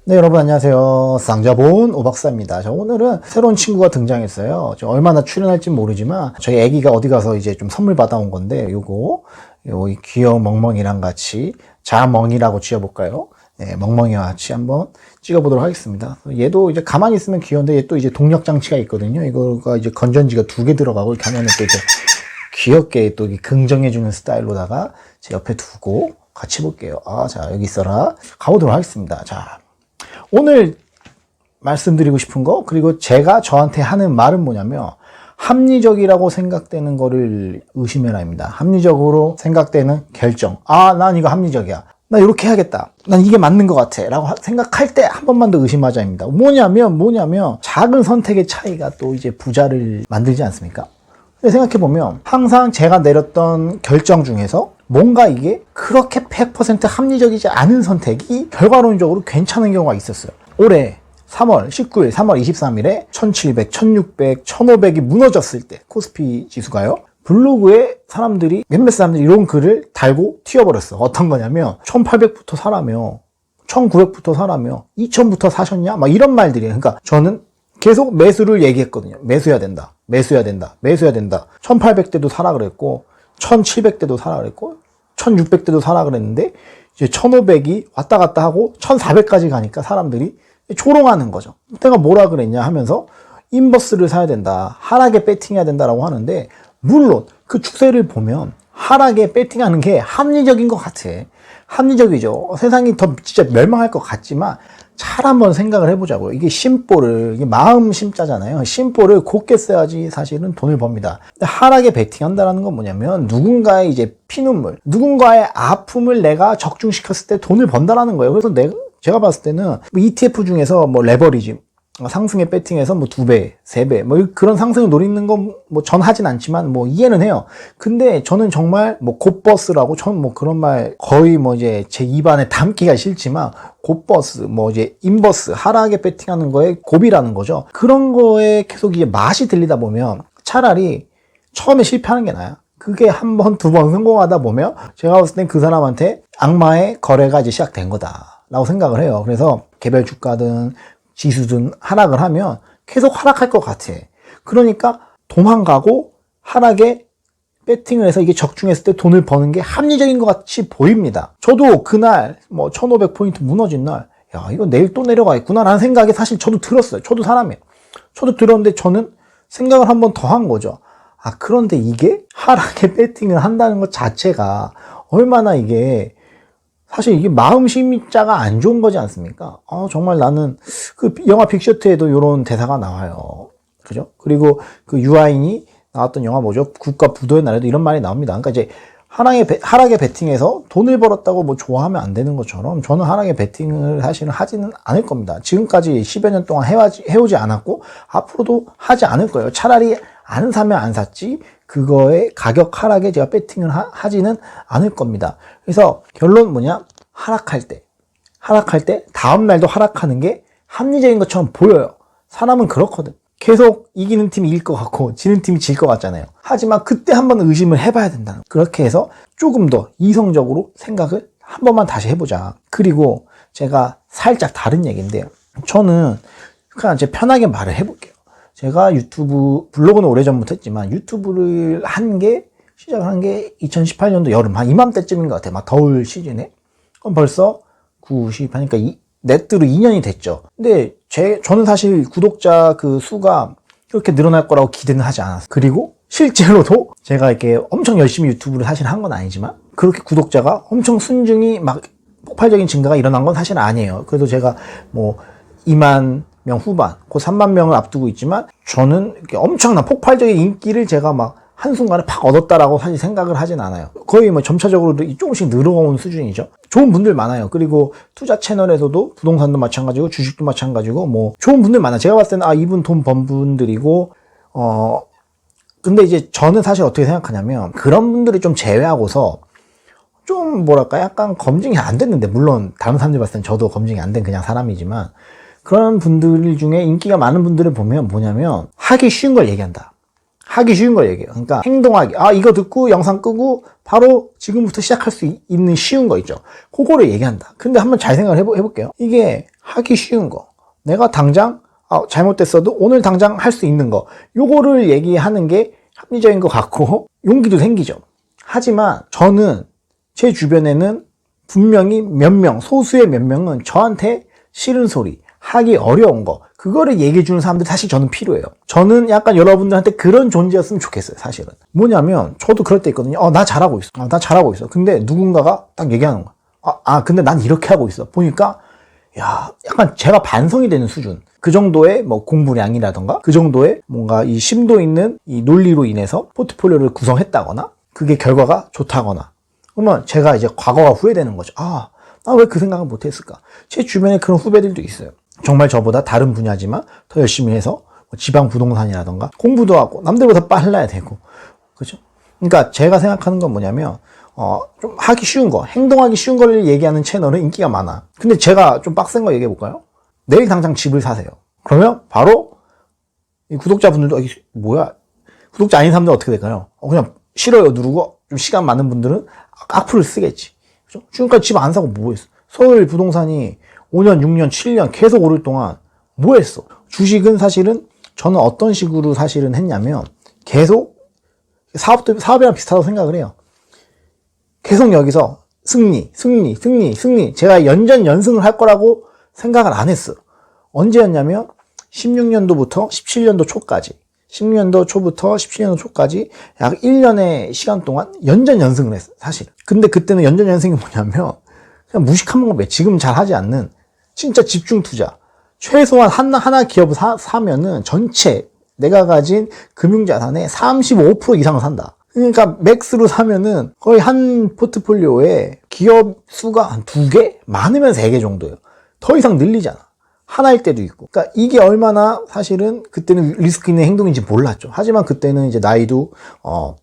네, 여러분 안녕하세요. 쌍자본 오박사입니다. 자, 오늘은 새로운 친구가 등장했어요. 얼마나 출연할지 모르지만 저희 애기가 어디 가서 이제 좀 선물 받아온 건데 요거 귀여운 멍멍이랑 같이 자멍이라고 지어볼까요? 네, 멍멍이와 같이 한번 찍어보도록 하겠습니다. 얘도 이제 가만히 있으면 귀여운데 얘 또 이제 동력 장치가 있거든요. 이거가 이제 건전지가 2개 들어가고 이렇게 하면은 또 이제 귀엽게 또 긍정해주는 스타일로다가 제 옆에 두고 같이 볼게요. 자, 여기 있어라. 가보도록 하겠습니다. 자. 오늘 말씀드리고 싶은 거, 그리고 제가 저한테 하는 말은 뭐냐면 합리적이라고 생각되는 거를 의심해라입니다. 합리적으로 생각되는 결정. 난 이거 합리적이야. 나 이렇게 해야겠다. 난 이게 맞는 것 같아. 라고 생각할 때 한 번만 더 의심하자입니다. 뭐냐면 작은 선택의 차이가 또 이제 부자를 만들지 않습니까? 생각해보면 항상 제가 내렸던 결정 중에서 뭔가 이게 그렇게 100% 합리적이지 않은 선택이 결과론적으로 괜찮은 경우가 있었어요. 올해 3월 19일, 3월 23일에 1700, 1600, 1500이 무너졌을 때 코스피 지수가요. 블로그에 몇몇 사람들이 이런 글을 달고 튀어버렸어. 어떤 거냐면 1800부터 사라며 1900부터 사라며 2000부터 사셨냐? 막 이런 말들이에요. 그러니까 저는 계속 매수를 얘기했거든요. 매수해야 된다. 1800대도 사라 그랬고 1700대도 사라 그랬고 1600대도 사라 그랬는데 이제 1500이 왔다 갔다 하고 1400까지 가니까 사람들이 조롱하는 거죠. 내가 뭐라 그랬냐 하면서 인버스를 사야 된다. 하락에 배팅해야 된다라고 하는데 물론 그 추세를 보면 하락에 배팅하는 게 합리적인 것 같아. 합리적이죠. 세상이 더 진짜 멸망할 것 같지만 잘 한번 생각을 해보자고요. 이게 이게 마음 심자잖아요. 심보를 곱게 써야지 사실은 돈을 법니다. 하락에 베팅한다는 건 뭐냐면 누군가의 이제 피눈물, 누군가의 아픔을 내가 적중시켰을 때 돈을 번다라는 거예요. 그래서 제가 봤을 때는 ETF 중에서 레버리지, 상승에 배팅해서 2배, 3배, 그런 상승을 노리는 건 전 하진 않지만 이해는 해요. 근데 저는 정말 곧버스라고 전 그런 말 거의 이제 제 입안에 담기가 싫지만 곧버스, 이제 인버스, 하락에 배팅하는 거에 고비라는 거죠. 그런 거에 계속 이제 맛이 들리다 보면 차라리 처음에 실패하는 게 나아요. 그게 한 번, 두 번 성공하다 보면 제가 봤을 땐 그 사람한테 악마의 거래가 이제 시작된 거다라고 생각을 해요. 그래서 개별 주가든 지수든 하락을 하면 계속 하락할 것 같아. 그러니까 도망가고 하락에 배팅을 해서 이게 적중했을 때 돈을 버는 게 합리적인 것 같이 보입니다. 저도 그날 1500포인트 무너진 날 이거 내일 또 내려가겠구나 라는 생각이 사실 저도 들었어요. 저도 사람이에요. 저도 들었는데 저는 생각을 한 번 더 한 거죠. 그런데 이게 하락에 배팅을 한다는 것 자체가 얼마나 사실 이게 마음 심자가 안 좋은 거지 않습니까? 정말 나는 그 영화 빅쇼트에도 이런 대사가 나와요. 그죠? 그리고 그 유아인이 나왔던 영화 뭐죠? 국가 부도의 날에도 이런 말이 나옵니다. 그러니까 이제 하락에 베팅해서 돈을 벌었다고 좋아하면 안 되는 것처럼 저는 하락에 베팅을 사실은 하지는 않을 겁니다. 지금까지 10여 년 동안 해오지 않았고 앞으로도 하지 않을 거예요. 차라리 안 사면 안 샀지 그거의 가격 하락에 제가 배팅을 하지는 않을 겁니다. 그래서 결론 뭐냐? 하락할 때 다음날도 하락하는 게 합리적인 것처럼 보여요. 사람은 그렇거든. 계속 이기는 팀이 이길 것 같고 지는 팀이 질 것 같잖아요. 하지만 그때 한번 의심을 해봐야 된다는. 그렇게 해서 조금 더 이성적으로 생각을 한 번만 다시 해보자. 그리고 제가 살짝 다른 얘기인데요. 저는 그냥 제 편하게 말을 해볼게요. 제가 블로그는 오래전부터 했지만 유튜브를 시작을 한 게 2018년도 여름, 한 이맘때쯤인 것 같아요. 막 더울 시즌에. 그럼 벌써 90, 하니까 넷으로 2년이 됐죠. 근데 저는 사실 구독자 그 수가 그렇게 늘어날 거라고 기대는 하지 않았어요. 그리고 실제로도 제가 이렇게 엄청 열심히 유튜브를 사실 한 건 아니지만 그렇게 구독자가 엄청 순증이 막 폭발적인 증가가 일어난 건 사실 아니에요. 그래도 제가 2만 명 후반, 곧 3만 명을 앞두고 있지만 저는 이렇게 엄청난 폭발적인 인기를 제가 막 한순간에 팍 얻었다라고 사실 생각을 하진 않아요. 거의 점차적으로 조금씩 늘어온 수준이죠. 좋은 분들 많아요. 그리고 투자 채널에서도 부동산도 마찬가지고 주식도 마찬가지고 좋은 분들 많아요. 제가 봤을 때는 이분 돈 번 분들이고 근데 이제 저는 사실 어떻게 생각하냐면 그런 분들이 좀 제외하고서 좀 약간 검증이 안 됐는데 물론 다른 사람들 봤을 땐 저도 검증이 안 된 그냥 사람이지만 그런 분들 중에 인기가 많은 분들을 보면 뭐냐면 하기 쉬운 걸 얘기한다. 하기 쉬운 걸 얘기해요. 그러니까 행동하기. 이거 듣고 영상 끄고 바로 지금부터 시작할 수 있는 쉬운 거 있죠. 그거를 얘기한다. 근데 한번 잘 생각을 해볼게요. 이게 하기 쉬운 거. 내가 당장 잘못됐어도 오늘 당장 할 수 있는 거. 요거를 얘기하는 게 합리적인 것 같고 용기도 생기죠. 하지만 저는 제 주변에는 분명히 몇 명, 소수의 몇 명은 저한테 싫은 소리, 하기 어려운 거, 그거를 얘기해 주는 사람들이 사실 저는 필요해요. 저는 약간 여러분들한테 그런 존재였으면 좋겠어요, 사실은. 뭐냐면, 저도 그럴 때 있거든요. 나 잘하고 있어. 나 잘하고 있어. 근데 누군가가 딱 얘기하는 거야. 근데 난 이렇게 하고 있어. 보니까, 야, 약간 제가 반성이 되는 수준. 그 정도의 뭐 공부량이라던가, 그 정도의 뭔가 이 심도 있는 이 논리로 인해서 포트폴리오를 구성했다거나, 그게 결과가 좋다거나, 그러면 제가 이제 과거가 후회되는 거죠. 나 왜 그 생각을 못 했을까? 제 주변에 그런 후배들도 있어요. 정말 저보다 다른 분야지만 더 열심히 해서 지방 부동산이라던가 공부도 하고 남들보다 빨라야 되고, 그렇죠? 그러니까 제가 생각하는 건 뭐냐면 좀 하기 쉬운 거, 행동하기 쉬운 거를 얘기하는 채널은 인기가 많아. 근데 제가 좀 빡센 거 얘기해 볼까요? 내일 당장 집을 사세요. 그러면 바로 이 구독자분들도 뭐야? 구독자 아닌 사람들은 어떻게 될까요? 그냥 싫어요 누르고, 좀 시간 많은 분들은 악플을 쓰겠지. 그렇죠? 지금까지 집 안 사고 뭐 했어? 서울 부동산이 5년, 6년, 7년 계속 오를 동안 뭐 했어? 주식은 사실은 저는 어떤 식으로 사실은 했냐면 계속 사업이랑 비슷하다고 생각을 해요. 계속 여기서 승리. 제가 연전연승을 할 거라고 생각을 안 했어. 언제였냐면 16년도부터 17년도 초까지. 16년도 초부터 17년도 초까지 약 1년의 시간 동안 연전연승을 했어, 사실. 근데 그때는 연전연승이 뭐냐면 그냥 무식한 방법에 지금 잘 하지 않는 진짜 집중 투자. 최소한 하나 기업을 사면은 전체 내가 가진 금융자산의 35% 이상을 산다. 그러니까 맥스로 사면은 거의 한 포트폴리오에 기업 수가 한 2개? 많으면 3개 정도예요. 더 이상 늘리잖아. 하나일 때도 있고. 그러니까 이게 얼마나 사실은 그때는 리스크 있는 행동인지 몰랐죠. 하지만 그때는 이제 나이도,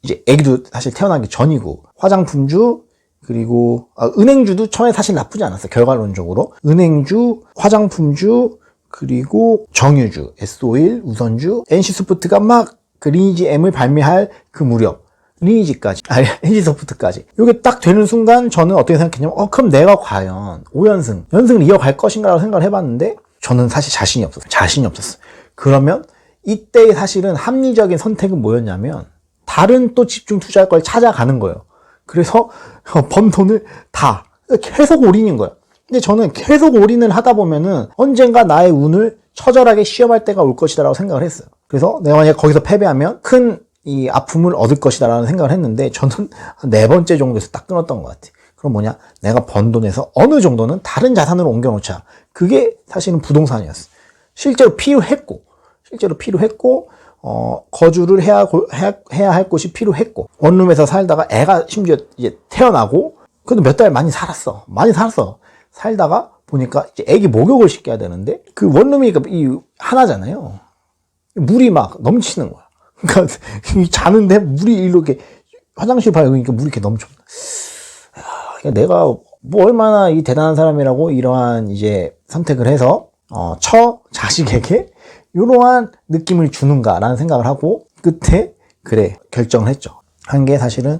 이제 애기도 사실 태어나기 전이고, 화장품주, 그리고 은행주도 처음에 사실 나쁘지 않았어요. 결과론적으로. 은행주, 화장품주, 그리고 정유주, S-오일, 우선주, NC소프트가 막 그 리니지 M을 발매할 그 무렵. 리니지까지, NC소프트까지. 이게 딱 되는 순간 저는 어떻게 생각했냐면, 그럼 내가 과연 5연승을 이어갈 것인가라고 생각을 해봤는데, 저는 사실 자신이 없었어요. 그러면 이때 사실은 합리적인 선택은 뭐였냐면, 다른 또 집중 투자할 걸 찾아가는 거예요. 그래서 번 돈을 다 계속 올인인 거예요. 근데 저는 계속 올인을 하다 보면은 언젠가 나의 운을 처절하게 시험할 때가 올 것이다라고 생각을 했어요. 그래서 내가 만약에 거기서 패배하면 큰 이 아픔을 얻을 것이다라는 생각을 했는데, 저는 한 4번째 정도에서 딱 끊었던 것 같아요. 그럼 뭐냐? 내가 번 돈에서 어느 정도는 다른 자산으로 옮겨놓자. 그게 사실은 부동산이었어요. 실제로 필요했고, 거주를 해야 할 곳이 필요했고, 원룸에서 살다가 애가 심지어 이제 태어나고, 그래도 몇 달 많이 살았어. 살다가 보니까 이제 애기 목욕을 시켜야 되는데, 그 원룸이 이 하나잖아요. 물이 막 넘치는 거야. 그러니까 자는데 물이 이렇게 화장실 밝으니까 물이 이렇게 넘쳐. 내가 뭐 얼마나 이 대단한 사람이라고 이러한 이제 선택을 해서 자식에게 이러한 느낌을 주는가라는 생각을 하고 끝에 그래 결정을 했죠. 한 게 사실은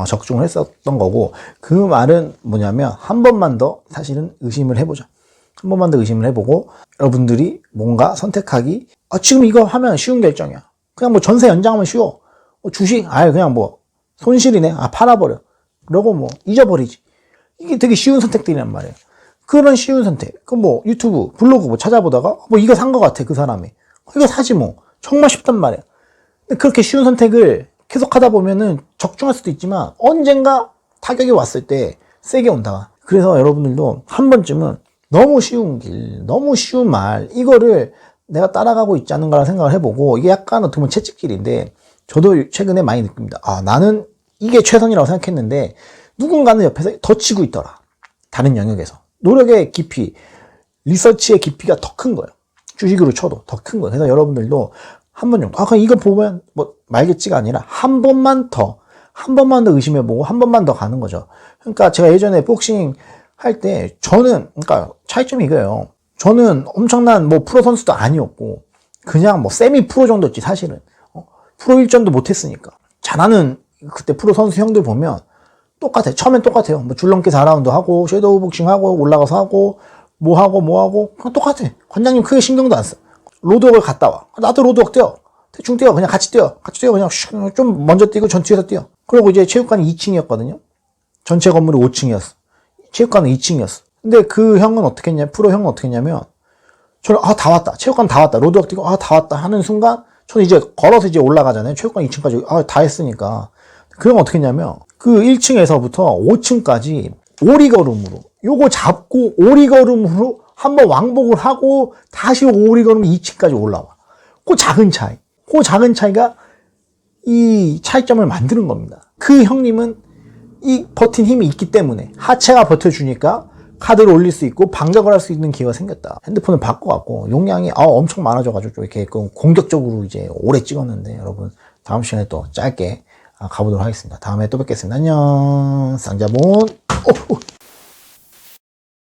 적중을 했었던 거고, 그 말은 뭐냐면 한 번만 더 사실은 의심을 해보자. 한 번만 더 의심을 해보고 여러분들이 뭔가 선택하기, 지금 이거 하면 쉬운 결정이야. 그냥 뭐 전세 연장하면 쉬워. 주식 그냥 뭐 손실이네. 팔아버려. 그러고 뭐 잊어버리지. 이게 되게 쉬운 선택들이란 말이에요. 그런 쉬운 선택. 그 뭐 유튜브, 블로그 뭐 찾아보다가 뭐 이거 산 것 같아, 그 사람이. 이거 사지 뭐. 정말 쉽단 말이에요. 근데 그렇게 쉬운 선택을 계속 하다 보면은 적중할 수도 있지만 언젠가 타격이 왔을 때 세게 온다. 그래서 여러분들도 한 번쯤은 너무 쉬운 길, 너무 쉬운 말, 이거를 내가 따라가고 있지 않은가라는 생각을 해보고, 이게 약간 어떻게 보면 채찍질인데, 저도 최근에 많이 느낍니다. 나는 이게 최선이라고 생각했는데 누군가는 옆에서 더 치고 있더라. 다른 영역에서. 노력의 깊이, 리서치의 깊이가 더 큰 거예요. 주식으로 쳐도 더 큰 거예요. 그래서 여러분들도 한 번 정도, 그냥 이거 보면 뭐 말겠지가 아니라 한 번만 더 의심해보고 한 번만 더 가는 거죠. 그러니까 제가 예전에 복싱 할 때 그러니까 차이점이 이거예요. 저는 엄청난 뭐 프로 선수도 아니었고 그냥 뭐 세미 프로 정도였지 사실은. 프로 일전도 못했으니까. 잘하는 그때 프로 선수 형들 보면 처음엔 똑같아요. 뭐 줄넘기 4라운드 하고 섀도우 복싱 하고 올라가서 하고 뭐하고 그냥 똑같아. 관장님 크게 신경도 안 써. 로드웍을 갔다 와. 나도 로드웍 뛰어. 대충 뛰어. 그냥 같이 뛰어. 그냥 좀 먼저 뛰고 전 뒤에서 뛰어. 그리고 이제 체육관이 2층이었거든요. 전체 건물이 5층이었어. 체육관은 2층이었어. 근데 그 형은 어떻게 했냐, 프로 형은 어떻게 했냐면, 저는, 다 왔다. 체육관 다 왔다. 로드웍 뛰고, 다 왔다. 하는 순간, 저는 이제 걸어서 이제 올라가잖아요. 체육관 2층까지. 다 했으니까. 그럼 어떻게 했냐면, 그 1층에서부터 5층까지 오리걸음으로, 요거 잡고 오리걸음으로 한번 왕복을 하고, 다시 오리걸음 2층까지 올라와. 그 작은 차이. 그 작은 차이가 이 차이점을 만드는 겁니다. 그 형님은 이 버틴 힘이 있기 때문에 하체가 버텨주니까 카드를 올릴 수 있고 방작을 할 수 있는 기회가 생겼다. 핸드폰을 바꿔갖고 용량이 엄청 많아져가지고 이렇게 공격적으로 이제 오래 찍었는데, 여러분 다음 시간에 또 짧게 가보도록 하겠습니다. 다음에 또 뵙겠습니다. 안녕. 쌍자본.